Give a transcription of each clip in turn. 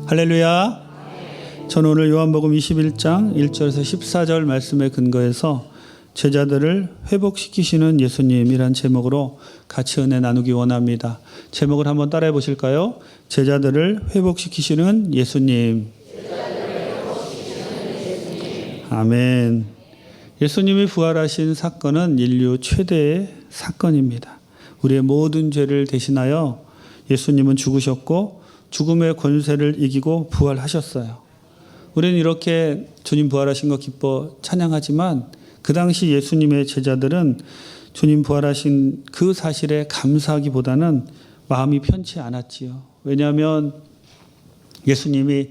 할렐루야. 저는 오늘 요한복음 21장 1절에서 14절 말씀에 근거해서 제자들을 회복시키시는 예수님이란 제목으로 같이 은혜 나누기 원합니다. 제목을 한번 따라해 보실까요? 제자들을 회복시키시는 예수님. 아멘. 예수님이 부활하신 사건은 인류 최대의 사건입니다. 우리의 모든 죄를 대신하여 예수님은 죽으셨고 죽음의 권세를 이기고 부활하셨어요. 우리는 이렇게 주님 부활하신 거 기뻐 찬양하지만 그 당시 예수님의 제자들은 주님 부활하신 그 사실에 감사하기보다는 마음이 편치 않았지요. 왜냐하면 예수님이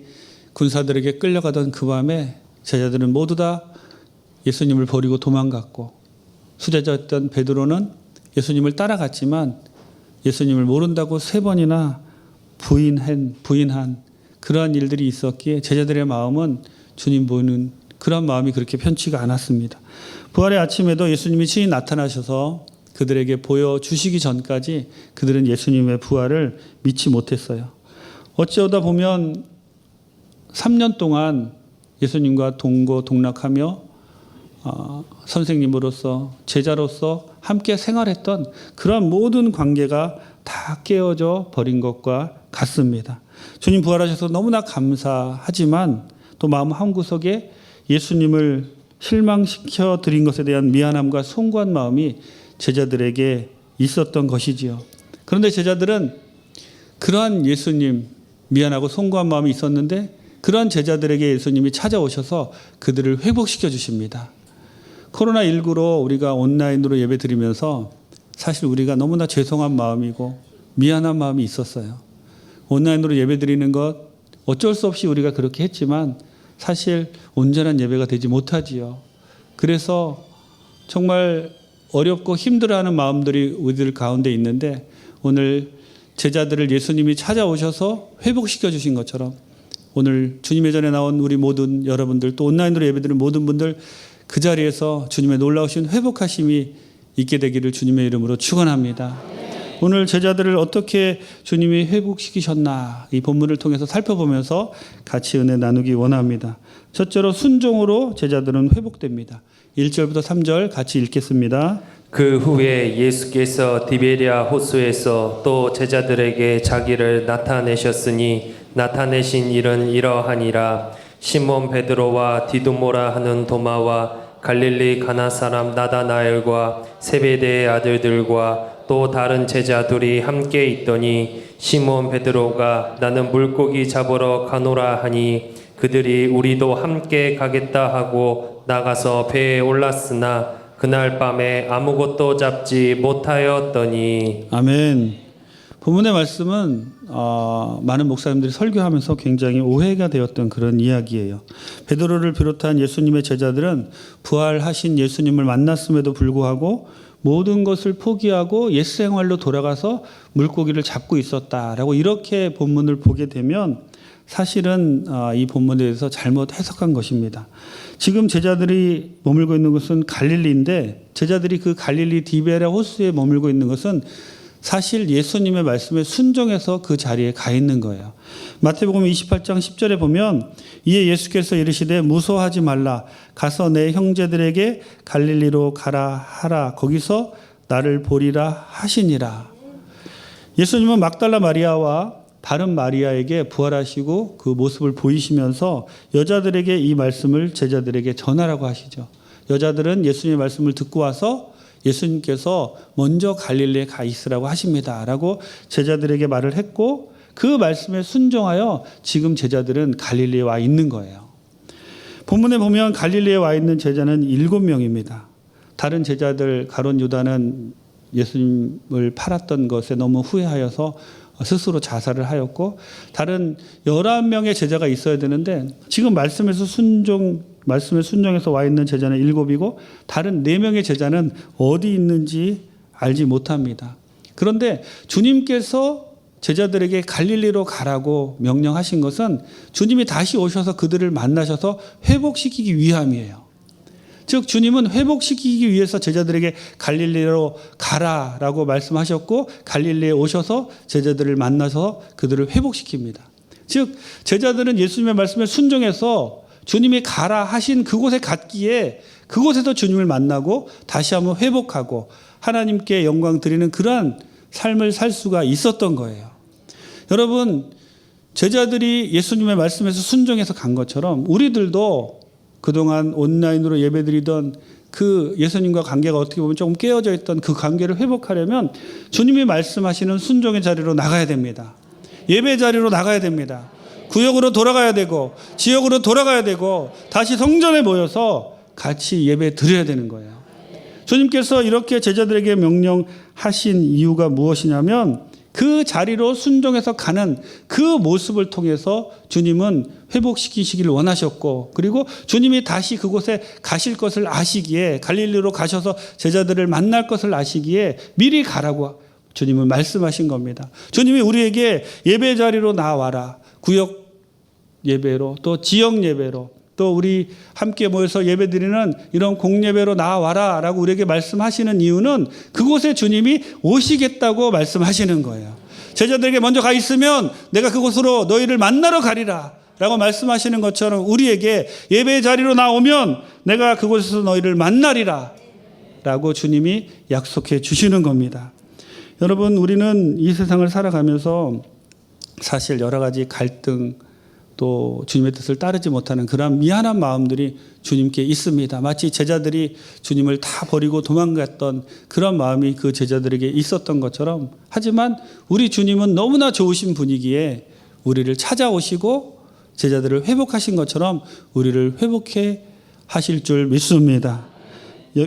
군사들에게 끌려가던 그 밤에 제자들은 모두 다 예수님을 버리고 도망갔고 수제자였던 베드로는 예수님을 따라갔지만 예수님을 모른다고 3번이나 부인한 그러한 일들이 있었기에 제자들의 마음은 주님 보는 그런 마음이 그렇게 편치가 않았습니다. 부활의 아침에도 예수님이 친히 나타나셔서 그들에게 보여주시기 전까지 그들은 예수님의 부활을 믿지 못했어요. 어쩌다 보면 3년 동안 예수님과 동고동락하며 선생님으로서 제자로서 함께 생활했던 그런 모든 관계가 다 깨어져 버린 것과 같습니다. 주님 부활하셔서 너무나 감사하지만 또 마음 한구석에 예수님을 실망시켜 드린 것에 대한 미안함과 송구한 마음이 제자들에게 있었던 것이지요. 그런데 제자들은 그러한 예수님 미안하고 송구한 마음이 있었는데 그러한 제자들에게 예수님이 찾아오셔서 그들을 회복시켜 주십니다. 코로나19로 우리가 온라인으로 예배 드리면서 사실 우리가 너무나 죄송한 마음이고 미안한 마음이 있었어요. 온라인으로 예배 드리는 것 어쩔 수 없이 우리가 그렇게 했지만 사실 온전한 예배가 되지 못하지요. 그래서 정말 어렵고 힘들어하는 마음들이 우리들 가운데 있는데 오늘 제자들을 예수님이 찾아오셔서 회복시켜 주신 것처럼 오늘 주님의 전에 나온 우리 모든 여러분들 또 온라인으로 예배드리는 모든 분들 그 자리에서 주님의 놀라우신 회복하심이 있게 되기를 주님의 이름으로 축원합니다. 오늘 제자들을 어떻게 주님이 회복시키셨나 이 본문을 통해서 살펴보면서 같이 은혜 나누기 원합니다. 첫째로 순종으로 제자들은 회복됩니다. 1절부터 3절 같이 읽겠습니다. 그 후에 예수께서 디베랴 호수에서 또 제자들에게 자기를 나타내셨으니 나타내신 일은 이러하니라. 시몬 베드로와 디두모라 하는 도마와 갈릴리 가나 사람 나다나엘과 세베대의 아들들과 또 다른 제자들이 함께 있더니 시몬 베드로가 나는 물고기 잡으러 가노라 하니 그들이 우리도 함께 가겠다 하고 나가서 배에 올랐으나 그날 밤에 아무것도 잡지 못하였더니. 아멘. 본문의 말씀은 많은 목사님들이 설교하면서 굉장히 오해가 되었던 그런 이야기예요. 베드로를 비롯한 예수님의 제자들은 부활하신 예수님을 만났음에도 불구하고 모든 것을 포기하고 옛 생활로 돌아가서 물고기를 잡고 있었다라고 이렇게 본문을 보게 되면 사실은 이 본문에 대해서 잘못 해석한 것입니다. 지금 제자들이 머물고 있는 것은 갈릴리인데 제자들이 그 갈릴리 디베랴 호수에 머물고 있는 것은 사실 예수님의 말씀에 순종해서 그 자리에 가 있는 거예요. 마태복음 28장 10절에 보면 이에 예수께서 이르시되 무서워하지 말라 가서 내 형제들에게 갈릴리로 가라 하라 거기서 나를 보리라 하시니라. 예수님은 막달라 마리아와 다른 마리아에게 부활하시고 그 모습을 보이시면서 여자들에게 이 말씀을 제자들에게 전하라고 하시죠. 여자들은 예수님의 말씀을 듣고 와서 예수님께서 먼저 갈릴리에 가 있으라고 하십니다 라고 제자들에게 말을 했고 그 말씀에 순종하여 지금 제자들은 갈릴리에 와 있는 거예요. 본문에 보면 갈릴리에 와 있는 제자는 7명입니다. 다른 제자들 가룟 유다는 예수님을 팔았던 것에 너무 후회하여서 스스로 자살을 하였고 다른 11명의 제자가 있어야 되는데 지금 말씀에 순종해서 와 있는 제자는 7이고 다른 4명의 제자는 어디 있는지 알지 못합니다. 그런데 주님께서 제자들에게 갈릴리로 가라고 명령하신 것은 주님이 다시 오셔서 그들을 만나셔서 회복시키기 위함이에요. 즉 주님은 회복시키기 위해서 제자들에게 갈릴리로 가라라고 말씀하셨고 갈릴리에 오셔서 제자들을 만나서 그들을 회복시킵니다. 즉 제자들은 예수님의 말씀에 순종해서 주님이 가라 하신 그곳에 갔기에 그곳에서 주님을 만나고 다시 한번 회복하고 하나님께 영광 드리는 그러한 삶을 살 수가 있었던 거예요. 여러분, 제자들이 예수님의 말씀에서 순종해서 간 것처럼 우리들도 그동안 온라인으로 예배드리던 그 예수님과 관계가 어떻게 보면 조금 깨어져 있던 그 관계를 회복하려면 주님이 말씀하시는 순종의 자리로 나가야 됩니다. 예배 자리로 나가야 됩니다. 구역으로 돌아가야 되고 지역으로 돌아가야 되고 다시 성전에 모여서 같이 예배 드려야 되는 거예요. 주님께서 이렇게 제자들에게 명령하신 이유가 무엇이냐면 그 자리로 순종해서 가는 그 모습을 통해서 주님은 회복시키시기를 원하셨고 그리고 주님이 다시 그곳에 가실 것을 아시기에 갈릴리로 가셔서 제자들을 만날 것을 아시기에 미리 가라고 주님은 말씀하신 겁니다. 주님이 우리에게 예배 자리로 나와라. 구역 예배로 또 지역 예배로 또 우리 함께 모여서 예배드리는 이런 공예배로 나와라 라고 우리에게 말씀하시는 이유는 그곳에 주님이 오시겠다고 말씀하시는 거예요. 제자들에게 먼저 가 있으면 내가 그곳으로 너희를 만나러 가리라 라고 말씀하시는 것처럼 우리에게 예배 자리로 나오면 내가 그곳에서 너희를 만나리라 라고 주님이 약속해 주시는 겁니다. 여러분, 우리는 이 세상을 살아가면서 사실 여러 가지 갈등 또 주님의 뜻을 따르지 못하는 그런 미안한 마음들이 주님께 있습니다. 마치 제자들이 주님을 다 버리고 도망갔던 그런 마음이 그 제자들에게 있었던 것처럼 하지만 우리 주님은 너무나 좋으신 분이기에 우리를 찾아오시고 제자들을 회복하신 것처럼 우리를 회복해 하실 줄 믿습니다.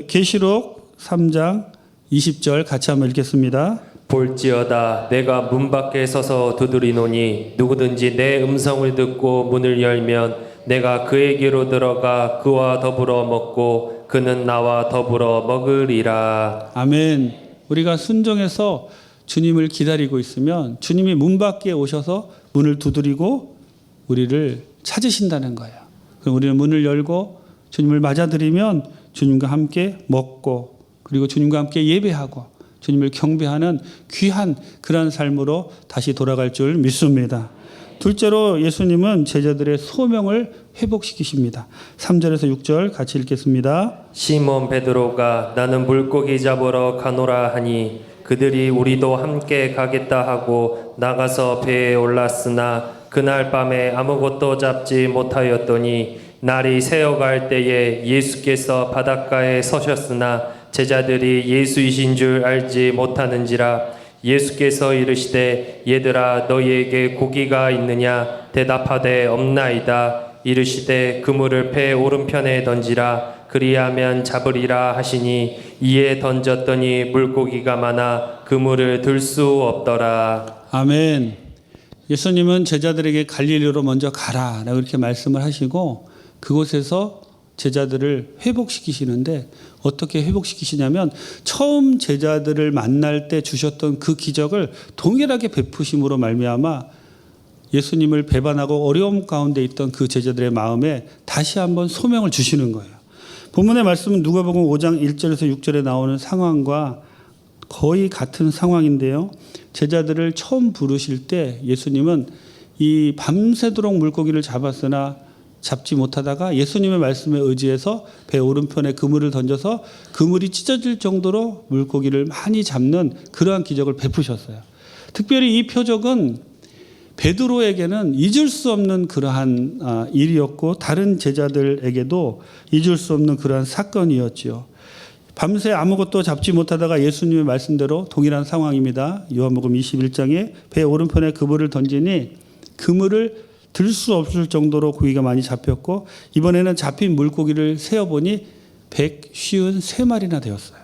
계시록 3장 20절 같이 한번 읽겠습니다. 볼지어다 내가 문 밖에 서서 두드리노니 누구든지 내 음성을 듣고 문을 열면 내가 그에게로 들어가 그와 더불어 먹고 그는 나와 더불어 먹으리라. 아멘. 우리가 순종해서 주님을 기다리고 있으면 주님이 문 밖에 오셔서 문을 두드리고 우리를 찾으신다는 거예요. 그럼 우리는 문을 열고 주님을 맞아들이면 주님과 함께 먹고 그리고 주님과 함께 예배하고 주님을 경배하는 귀한 그런 삶으로 다시 돌아갈 줄 믿습니다. 둘째로 예수님은 제자들의 소명을 회복시키십니다. 3절에서 6절 같이 읽겠습니다. 시몬 베드로가 나는 물고기 잡으러 가노라 하니 그들이 우리도 함께 가겠다 하고 나가서 배에 올랐으나 그날 밤에 아무것도 잡지 못하였더니 날이 새어갈 때에 예수께서 바닷가에 서셨으나 제자들이 예수이신 줄 알지 못하는지라. 예수께서 이르시되 얘들아 너희에게 고기가 있느냐 대답하되 없나이다. 이르시되 그물을 배 오른편에 던지라 그리하면 잡으리라 하시니 이에 던졌더니 물고기가 많아 그물을 들 수 없더라. 아멘. 예수님은 제자들에게 갈릴리로 먼저 가라 라고 이렇게 말씀을 하시고 그곳에서 제자들을 회복시키시는데 어떻게 회복시키시냐면 처음 제자들을 만날 때 주셨던 그 기적을 동일하게 베푸심으로 말미암아 예수님을 배반하고 어려움 가운데 있던 그 제자들의 마음에 다시 한번 소명을 주시는 거예요. 본문의 말씀은 누가복음 5장 1절에서 6절에 나오는 상황과 거의 같은 상황인데요. 제자들을 처음 부르실 때 예수님은 이 밤새도록 물고기를 잡았으나 잡지 못하다가 예수님의 말씀에 의지해서 배 오른편에 그물을 던져서 그물이 찢어질 정도로 물고기를 많이 잡는 그러한 기적을 베푸셨어요. 특별히 이 표적은 베드로에게는 잊을 수 없는 그러한 일이었고 다른 제자들에게도 잊을 수 없는 그러한 사건이었지요. 밤새 아무것도 잡지 못하다가 예수님의 말씀대로 동일한 상황입니다. 요한복음 21장에 배 오른편에 그물을 던지니 그물을 들 수 없을 정도로 고기가 많이 잡혔고 이번에는 잡힌 물고기를 세어보니 153마리나 되었어요.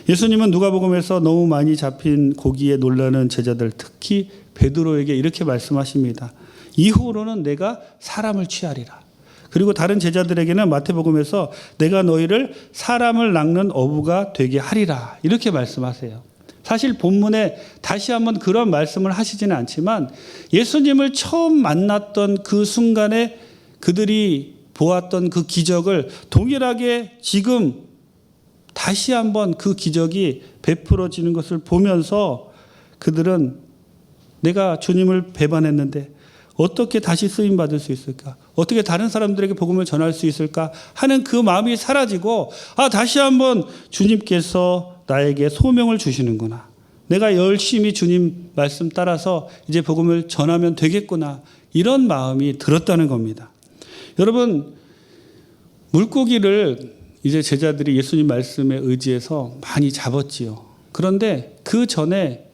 예수님은 누가복음에서 너무 많이 잡힌 고기에 놀라는 제자들 특히 베드로에게 이렇게 말씀하십니다. 이후로는 내가 사람을 취하리라. 그리고 다른 제자들에게는 마태복음에서 내가 너희를 사람을 낚는 어부가 되게 하리라 이렇게 말씀하세요. 사실 본문에 다시 한번 그런 말씀을 하시지는 않지만 예수님을 처음 만났던 그 순간에 그들이 보았던 그 기적을 동일하게 지금 다시 한번 그 기적이 베풀어지는 것을 보면서 그들은 내가 주님을 배반했는데 어떻게 다시 쓰임 받을 수 있을까? 어떻게 다른 사람들에게 복음을 전할 수 있을까? 하는 그 마음이 사라지고 다시 한번 주님께서 나에게 소명을 주시는구나. 내가 열심히 주님 말씀 따라서 이제 복음을 전하면 되겠구나. 이런 마음이 들었다는 겁니다. 여러분, 물고기를 이제 제자들이 예수님 말씀에 의지해서 많이 잡았지요. 그런데 그 전에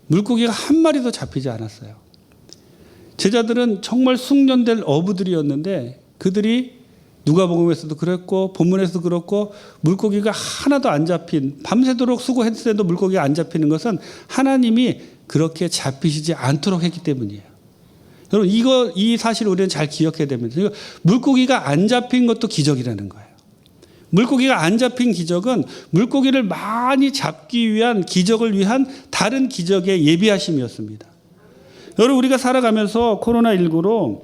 물고기가 한 마리도 잡히지 않았어요. 제자들은 정말 숙련된 어부들이었는데 그들이 누가복음에서도 그랬고 본문에서도 그렇고 물고기가 하나도 안 잡힌, 밤새도록 수고했을 때도 물고기가 안 잡히는 것은 하나님이 그렇게 잡히시지 않도록 했기 때문이에요. 여러분, 이 사실을 우리는 잘 기억해야 됩니다. 물고기가 안 잡힌 것도 기적이라는 거예요. 물고기가 안 잡힌 기적은 물고기를 많이 잡기 위한 기적을 위한 다른 기적의 예비하심이었습니다. 여러분, 우리가 살아가면서 코로나19로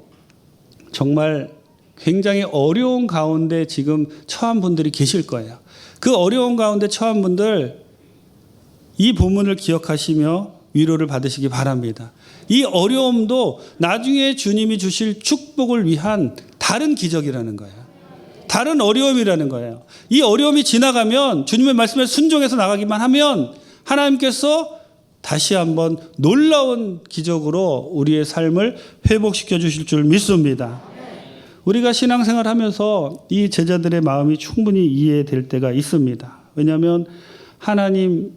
정말 굉장히 어려운 가운데 지금 처한 분들이 계실 거예요. 그 어려운 가운데 처한 분들, 이 본문을 기억하시며 위로를 받으시기 바랍니다. 이 어려움도 나중에 주님이 주실 축복을 위한 다른 기적이라는 거예요. 다른 어려움이라는 거예요. 이 어려움이 지나가면 주님의 말씀에 순종해서 나가기만 하면 하나님께서 다시 한번 놀라운 기적으로 우리의 삶을 회복시켜 주실 줄 믿습니다. 우리가 신앙생활 하면서 이 제자들의 마음이 충분히 이해될 때가 있습니다. 왜냐하면 하나님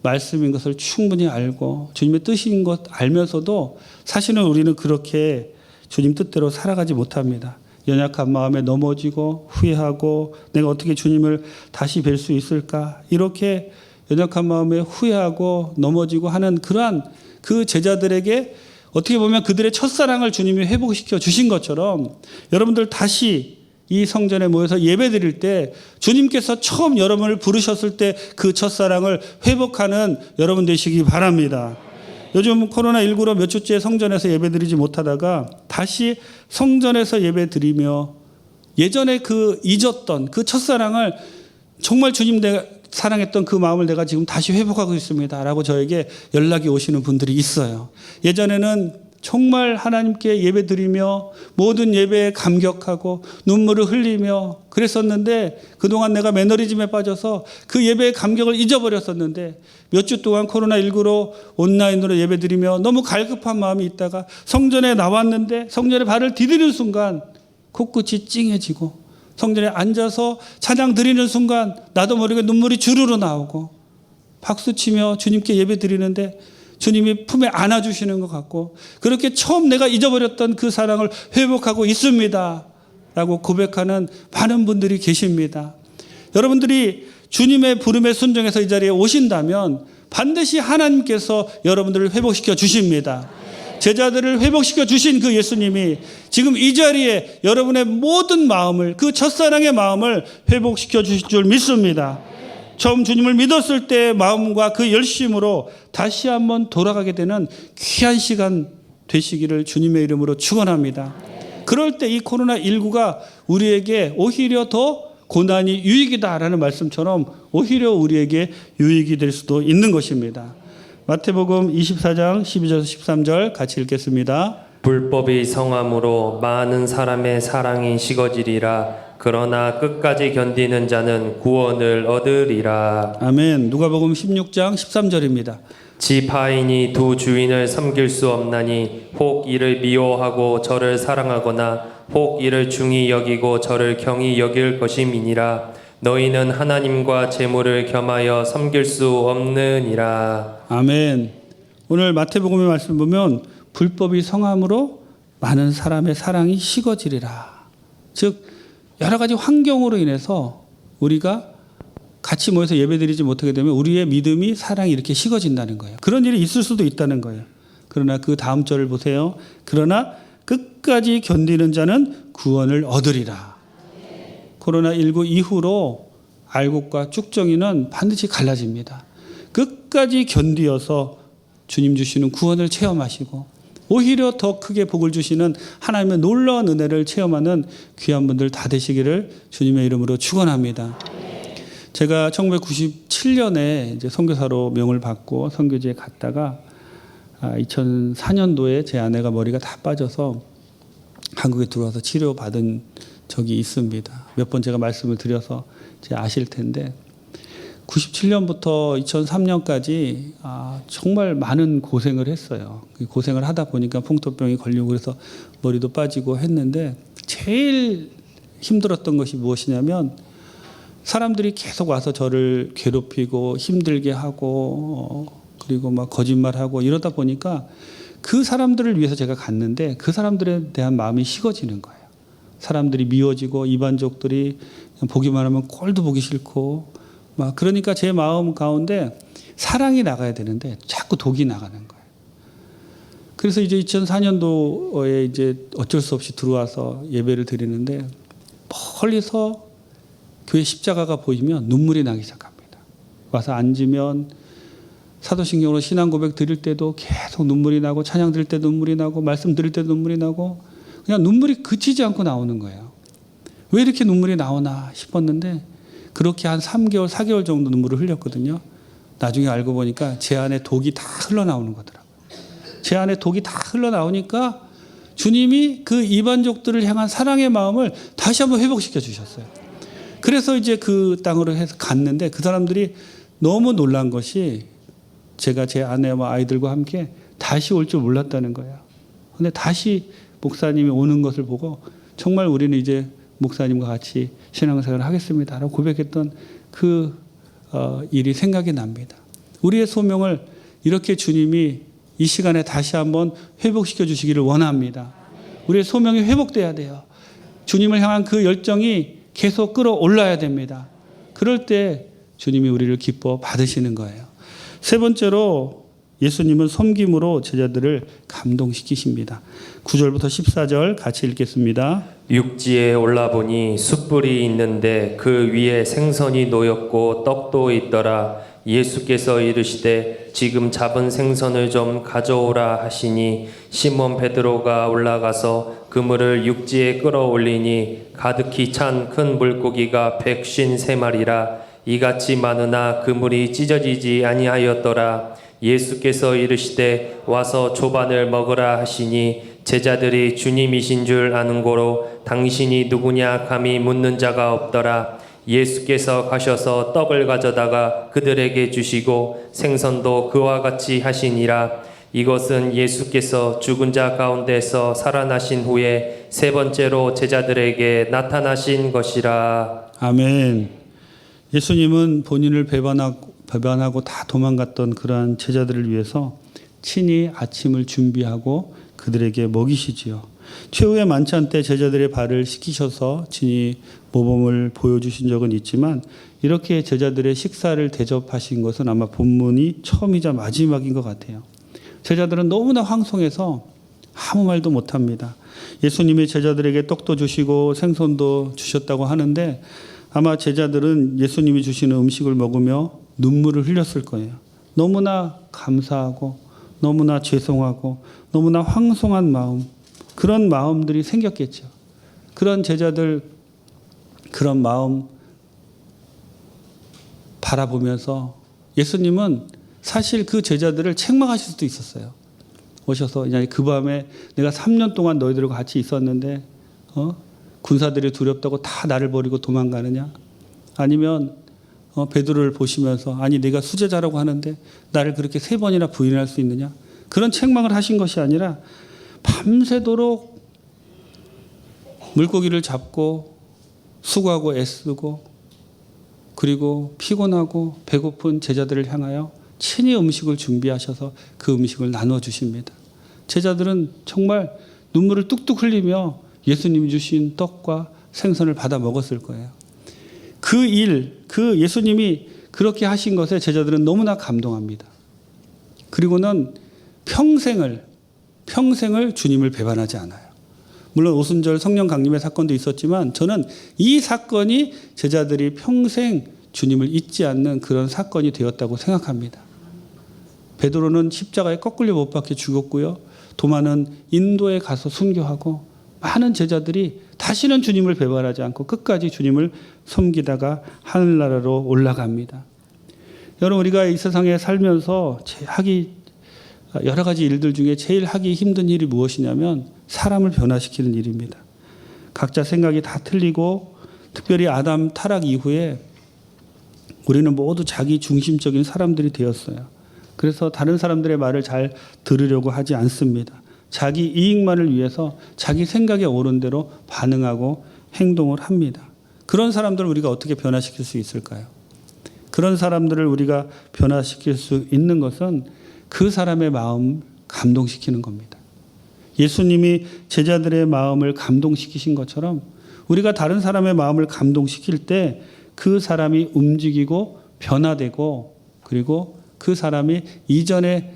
말씀인 것을 충분히 알고 주님의 뜻인 것 알면서도 사실은 우리는 그렇게 주님 뜻대로 살아가지 못합니다. 연약한 마음에 넘어지고 후회하고 내가 어떻게 주님을 다시 뵐 수 있을까? 이렇게 연약한 마음에 후회하고 넘어지고 하는 그러한 그 제자들에게 어떻게 보면 그들의 첫사랑을 주님이 회복시켜 주신 것처럼 여러분들 다시 이 성전에 모여서 예배 드릴 때 주님께서 처음 여러분을 부르셨을 때 그 첫사랑을 회복하는 여러분 되시기 바랍니다. 요즘 코로나19로 몇 주째 성전에서 예배 드리지 못하다가 다시 성전에서 예배 드리며 예전에 그 잊었던 그 첫사랑을 정말 주님 내가 사랑했던 그 마음을 내가 지금 다시 회복하고 있습니다 라고 저에게 연락이 오시는 분들이 있어요. 예전에는 정말 하나님께 예배 드리며 모든 예배에 감격하고 눈물을 흘리며 그랬었는데 그동안 내가 매너리즘에 빠져서 그 예배의 감격을 잊어버렸었는데 몇 주 동안 코로나19로 온라인으로 예배 드리며 너무 갈급한 마음이 있다가 성전에 나왔는데 성전에 발을 디디는 순간 코끝이 찡해지고 성전에 앉아서 찬양 드리는 순간 나도 모르게 눈물이 주르르 나오고 박수치며 주님께 예배 드리는데 주님이 품에 안아주시는 것 같고 그렇게 처음 내가 잊어버렸던 그 사랑을 회복하고 있습니다 라고 고백하는 많은 분들이 계십니다. 여러분들이 주님의 부름에 순종해서 이 자리에 오신다면 반드시 하나님께서 여러분들을 회복시켜 주십니다. 제자들을 회복시켜 주신 그 예수님이 지금 이 자리에 여러분의 모든 마음을 그 첫사랑의 마음을 회복시켜 주실 줄 믿습니다. 처음 주님을 믿었을 때의 마음과 그 열심으로 다시 한번 돌아가게 되는 귀한 시간 되시기를 주님의 이름으로 축원합니다. 그럴 때 이 코로나19가 우리에게 오히려 더 고난이 유익이다라는 말씀처럼 오히려 우리에게 유익이 될 수도 있는 것입니다. 마태복음 24장 12절에서 13절 같이 읽겠습니다. 불법이 성함으로 많은 사람의 사랑이 식어지리라. 그러나 끝까지 견디는 자는 구원을 얻으리라. 아멘. 누가복음 16장 13절입니다. 집 하인이 두 주인을 섬길 수 없나니 혹 이를 미워하고 저를 사랑하거나 혹 이를 중히 여기고 저를 경히 여길 것임이니라. 너희는 하나님과 재물을 겸하여 섬길 수 없느니라. 아멘. 오늘 마태복음의 말씀 보면 불법이 성함으로 많은 사람의 사랑이 식어지리라. 즉 여러 가지 환경으로 인해서 우리가 같이 모여서 예배드리지 못하게 되면 우리의 믿음이 사랑이 이렇게 식어진다는 거예요. 그런 일이 있을 수도 있다는 거예요. 그러나 그 다음 절을 보세요. 그러나 끝까지 견디는 자는 구원을 얻으리라. 코로나19 이후로 알곡과 쭉정이는 반드시 갈라집니다. 끝까지 견디어서 주님 주시는 구원을 체험하시고 오히려 더 크게 복을 주시는 하나님의 놀라운 은혜를 체험하는 귀한 분들 다 되시기를 주님의 이름으로 축원합니다. 제가 1997년에 이제 선교사로 명을 받고 선교지에 갔다가 2004년도에 제 아내가 머리가 다 빠져서 한국에 들어와서 치료받은 적이 있습니다. 몇 번 제가 말씀을 드려서 아실 텐데 97년부터 2003년까지 정말 많은 고생을 했어요. 고생을 하다 보니까 풍토병이 걸리고 그래서 머리도 빠지고 했는데 제일 힘들었던 것이 무엇이냐면 사람들이 계속 와서 저를 괴롭히고 힘들게 하고 그리고 막 거짓말하고 이러다 보니까 그 사람들을 위해서 제가 갔는데 그 사람들에 대한 마음이 식어지는 거예요. 사람들이 미워지고 이반족들이 보기만 하면 꼴도 보기 싫고 막 그러니까 제 마음 가운데 사랑이 나가야 되는데 자꾸 독이 나가는 거예요. 그래서 이제 2004년도에 이제 어쩔 수 없이 들어와서 예배를 드리는데 멀리서 교회 십자가가 보이면 눈물이 나기 시작합니다. 와서 앉으면 사도신경으로 신앙 고백 드릴 때도 계속 눈물이 나고 찬양 드릴 때도 눈물이 나고 말씀 드릴 때도 눈물이 나고 그냥 눈물이 그치지 않고 나오는 거예요. 왜 이렇게 눈물이 나오나 싶었는데 그렇게 한 3개월, 4개월 정도 눈물을 흘렸거든요. 나중에 알고 보니까 제 안에 독이 다 흘러나오는 거더라고요. 제 안에 독이 다 흘러나오니까 주님이 그 이반족들을 향한 사랑의 마음을 다시 한번 회복시켜 주셨어요. 그래서 이제 그 땅으로 해서 갔는데 그 사람들이 너무 놀란 것이 제가 제 아내와 아이들과 함께 다시 올 줄 몰랐다는 거예요. 근데 다시 목사님이 오는 것을 보고 정말 우리는 이제 목사님과 같이 신앙생활을 하겠습니다 라고 고백했던 그 일이 생각이 납니다. 우리의 소명을 이렇게 주님이 이 시간에 다시 한번 회복시켜 주시기를 원합니다. 우리의 소명이 회복돼야 돼요. 주님을 향한 그 열정이 계속 끌어올라야 됩니다. 그럴 때 주님이 우리를 기뻐 받으시는 거예요. 세 번째로 예수님은 섬김으로 제자들을 감동시키십니다. 9절부터 14절 같이 읽겠습니다. 육지에 올라보니 숯불이 있는데 그 위에 생선이 놓였고 떡도 있더라. 예수께서 이르시되 지금 잡은 생선을 좀 가져오라 하시니 시몬 베드로가 올라가서 그물을 육지에 끌어올리니 가득히 찬 큰 물고기가 153마리라. 이같이 많으나 그물이 찢어지지 아니하였더라. 예수께서 이르시되 와서 조반을 먹으라 하시니 제자들이 주님이신 줄 아는 고로 당신이 누구냐 감히 묻는 자가 없더라. 예수께서 가셔서 떡을 가져다가 그들에게 주시고 생선도 그와 같이 하시니라. 이것은 예수께서 죽은 자 가운데서 살아나신 후에 세 번째로 제자들에게 나타나신 것이라. 아멘. 예수님은 본인을 배반하고 다 도망갔던 그러한 제자들을 위해서 친히 아침을 준비하고 그들에게 먹이시지요. 최후의 만찬 때 제자들의 발을 씻기셔서 친히 모범을 보여주신 적은 있지만 이렇게 제자들의 식사를 대접하신 것은 아마 본문이 처음이자 마지막인 것 같아요. 제자들은 너무나 황송해서 아무 말도 못합니다. 예수님이 제자들에게 떡도 주시고 생선도 주셨다고 하는데 아마 제자들은 예수님이 주시는 음식을 먹으며 눈물을 흘렸을 거예요. 너무나 감사하고 너무나 죄송하고 너무나 황송한 마음, 그런 마음들이 생겼겠죠. 그런 제자들 그런 마음 바라보면서 예수님은 사실 그 제자들을 책망하실 수도 있었어요. 오셔서 그 밤에 내가 3년 동안 너희들과 같이 있었는데 군사들이 두렵다고 다 나를 버리고 도망가느냐? 아니면 베드로를 보시면서 아니 네가 수제자라고 하는데 나를 그렇게 3번이나 부인할 수 있느냐? 그런 책망을 하신 것이 아니라 밤새도록 물고기를 잡고 수고하고 애쓰고 그리고 피곤하고 배고픈 제자들을 향하여 친히 음식을 준비하셔서 그 음식을 나눠주십니다. 제자들은 정말 눈물을 뚝뚝 흘리며 예수님이 주신 떡과 생선을 받아 먹었을 거예요. 그 예수님이 그렇게 하신 것에 제자들은 너무나 감동합니다. 그리고는 평생을 주님을 배반하지 않아요. 물론 오순절 성령 강림의 사건도 있었지만 저는 이 사건이 제자들이 평생 주님을 잊지 않는 그런 사건이 되었다고 생각합니다. 베드로는 십자가에 거꾸로 못 박혀 죽었고요. 도마는 인도에 가서 순교하고 많은 제자들이 다시는 주님을 배반하지 않고 끝까지 주님을 섬기다가 하늘나라로 올라갑니다. 여러분 우리가 이 세상에 살면서 여러 가지 일들 중에 제일 하기 힘든 일이 무엇이냐면 사람을 변화시키는 일입니다. 각자 생각이 다 틀리고 특별히 아담 타락 이후에 우리는 모두 자기 중심적인 사람들이 되었어요. 그래서 다른 사람들의 말을 잘 들으려고 하지 않습니다. 자기 이익만을 위해서 자기 생각에 옳은 대로 반응하고 행동을 합니다. 그런 사람들을 우리가 어떻게 변화시킬 수 있을까요? 그런 사람들을 우리가 변화시킬 수 있는 것은 그 사람의 마음 감동시키는 겁니다. 예수님이 제자들의 마음을 감동시키신 것처럼 우리가 다른 사람의 마음을 감동시킬 때 그 사람이 움직이고 변화되고 그리고 그 사람이 이전에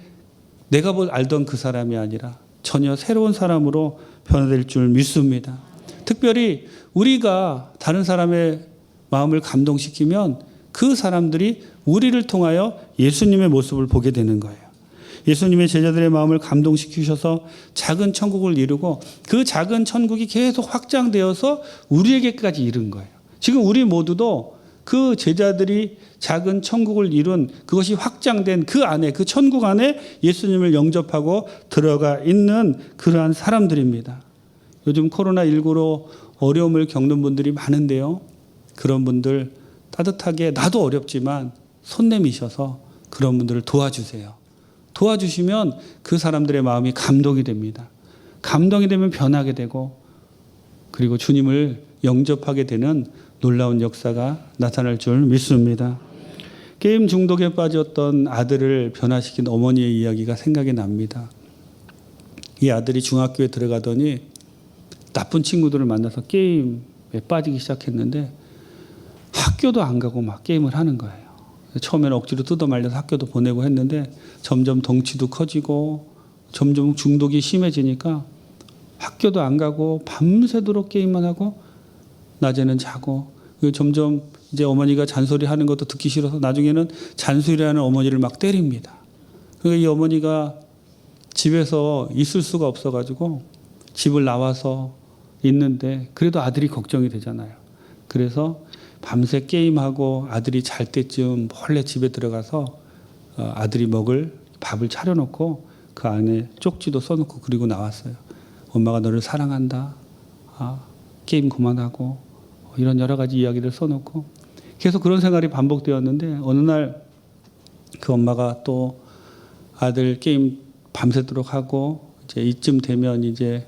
내가 알던 그 사람이 아니라 전혀 새로운 사람으로 변화될 줄 믿습니다. 특별히 우리가 다른 사람의 마음을 감동시키면 그 사람들이 우리를 통하여 예수님의 모습을 보게 되는 거예요. 예수님의 제자들의 마음을 감동시키셔서 작은 천국을 이루고 그 작은 천국이 계속 확장되어서 우리에게까지 이른 거예요. 지금 우리 모두도 그 제자들이 작은 천국을 이룬 그것이 확장된 그 안에 그 천국 안에 예수님을 영접하고 들어가 있는 그러한 사람들입니다. 요즘 코로나19로 어려움을 겪는 분들이 많은데요. 그런 분들 따뜻하게 나도 어렵지만 손 내미셔서 그런 분들을 도와주세요. 도와주시면 그 사람들의 마음이 감동이 됩니다. 감동이 되면 변하게 되고 그리고 주님을 영접하게 되는 놀라운 역사가 나타날 줄 믿습니다. 게임 중독에 빠졌던 아들을 변화시킨 어머니의 이야기가 생각이 납니다. 이 아들이 중학교에 들어가더니 나쁜 친구들을 만나서 게임에 빠지기 시작했는데 학교도 안 가고 막 게임을 하는 거예요. 처음에는 억지로 뜯어말려서 학교도 보내고 했는데 점점 덩치도 커지고 점점 중독이 심해지니까 학교도 안 가고 밤새도록 게임만 하고 낮에는 자고 점점 이제 어머니가 잔소리하는 것도 듣기 싫어서 나중에는 잔소리하는 어머니를 막 때립니다. 그러니까 이 어머니가 집에서 있을 수가 없어가지고 집을 나와서 있는데 그래도 아들이 걱정이 되잖아요. 그래서 밤새 게임하고 아들이 잘 때쯤 몰래 집에 들어가서 아들이 먹을 밥을 차려놓고 그 안에 쪽지도 써놓고 그리고 나왔어요. 엄마가 너를 사랑한다. 게임 그만하고 이런 여러 가지 이야기를 써놓고 계속 그런 생활이 반복되었는데 어느 날 그 엄마가 또 아들 게임 밤새도록 하고 이제 이쯤 되면 이제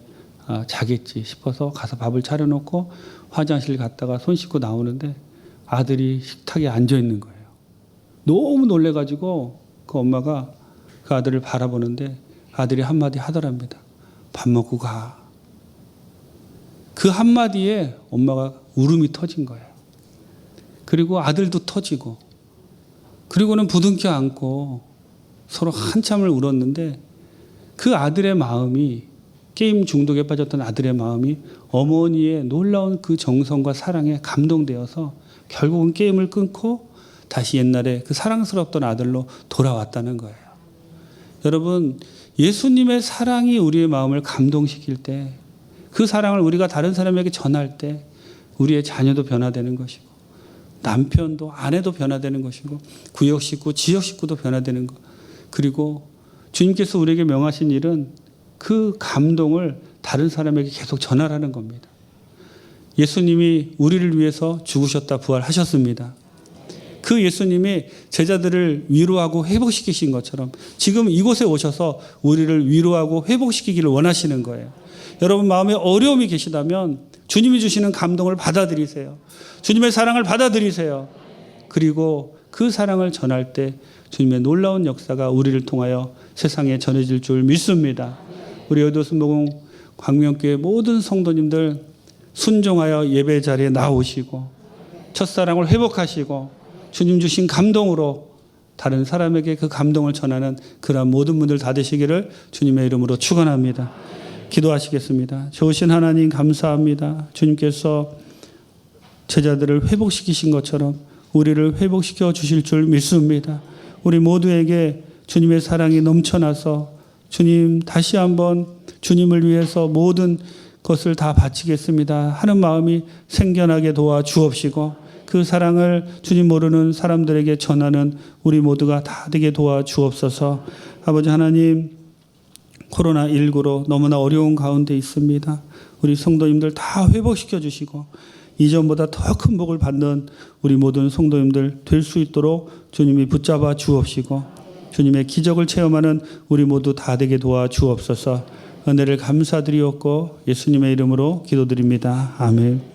자겠지 싶어서 가서 밥을 차려놓고 화장실 갔다가 손 씻고 나오는데 아들이 식탁에 앉아 있는 거예요. 너무 놀래가지고 그 엄마가 그 아들을 바라보는데 아들이 한마디 하더랍니다. 밥 먹고 가. 그 한마디에 엄마가 울음이 터진 거예요. 그리고 아들도 터지고 그리고는 부둥켜 안고 서로 한참을 울었는데 그 아들의 마음이 게임 중독에 빠졌던 아들의 마음이 어머니의 놀라운 그 정성과 사랑에 감동되어서 결국은 게임을 끊고 다시 옛날에 그 사랑스럽던 아들로 돌아왔다는 거예요. 여러분, 예수님의 사랑이 우리의 마음을 감동시킬 때 그 사랑을 우리가 다른 사람에게 전할 때 우리의 자녀도 변화되는 것이고 남편도 아내도 변화되는 것이고 구역 식구, 지역 식구도 변화되는 것. 그리고 주님께서 우리에게 명하신 일은 그 감동을 다른 사람에게 계속 전하라는 겁니다. 예수님이 우리를 위해서 죽으셨다 부활하셨습니다. 그 예수님이 제자들을 위로하고 회복시키신 것처럼 지금 이곳에 오셔서 우리를 위로하고 회복시키기를 원하시는 거예요. 여러분 마음에 어려움이 계시다면 주님이 주시는 감동을 받아들이세요. 주님의 사랑을 받아들이세요. 그리고 그 사랑을 전할 때 주님의 놀라운 역사가 우리를 통하여 세상에 전해질 줄 믿습니다. 우리 여도순복음 광명교회 모든 성도님들 순종하여 예배 자리에 나오시고 첫사랑을 회복하시고 주님 주신 감동으로 다른 사람에게 그 감동을 전하는 그러한 모든 분들 다 되시기를 주님의 이름으로 축원합니다. 기도하시겠습니다. 좋으신 하나님 감사합니다. 주님께서 제자들을 회복시키신 것처럼 우리를 회복시켜 주실 줄 믿습니다. 우리 모두에게 주님의 사랑이 넘쳐나서 주님 다시 한번 주님을 위해서 모든 것을 다 바치겠습니다 하는 마음이 생겨나게 도와 주옵시고 그 사랑을 주님 모르는 사람들에게 전하는 우리 모두가 다 되게 도와 주옵소서. 아버지 하나님, 코로나19로 너무나 어려운 가운데 있습니다. 우리 성도님들 다 회복시켜 주시고 이전보다 더 큰 복을 받는 우리 모든 성도님들 될 수 있도록 주님이 붙잡아 주옵시고 주님의 기적을 체험하는 우리 모두 다 되게 도와 주옵소서. 은혜를 감사드리옵고 예수님의 이름으로 기도드립니다. 아멘.